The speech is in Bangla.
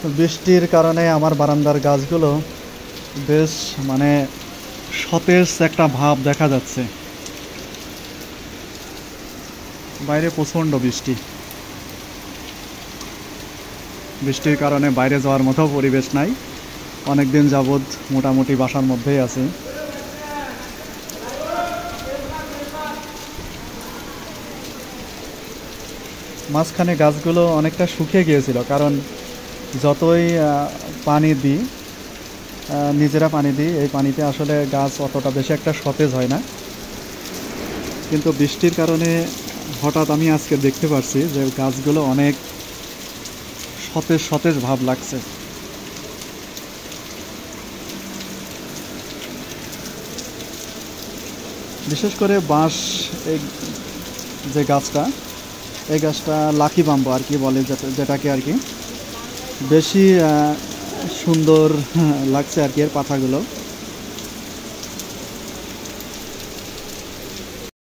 বৃষ্টির কারণে আমার বারান্দার গাছগুলো বেশ মানে সতেজ একটা ভাব দেখা যাচ্ছে। বাইরে প্রচণ্ড বৃষ্টি, বৃষ্টির কারণে বাইরে যাওয়ার মতো পরিবেশ নাই। অনেক দিন যাবৎ মোটামুটি বাসার মধ্যেই আছি। মাঝখানে গাছগুলো অনেকটা শুকিয়ে গিয়েছিল, কারণ যতই পানি দিই, নিজেরা পানি দিই, এই পানিতে আসলে গাছ অতটা বেশি একটা সতেজ হয় না। কিন্তু বৃষ্টির কারণে হঠাৎ আমি আজকে দেখতে পারছি যে গাছগুলো অনেক সতেজ সতেজ ভাব লাগছে। বিশেষ করে বাঁশ, এই যে গাছটা, এই গাছটা লাকি বাম্বু আর কি বলে, যেটাকে আর কি বেশি সুন্দর লাগছে আর কি এর পাতাগুলো।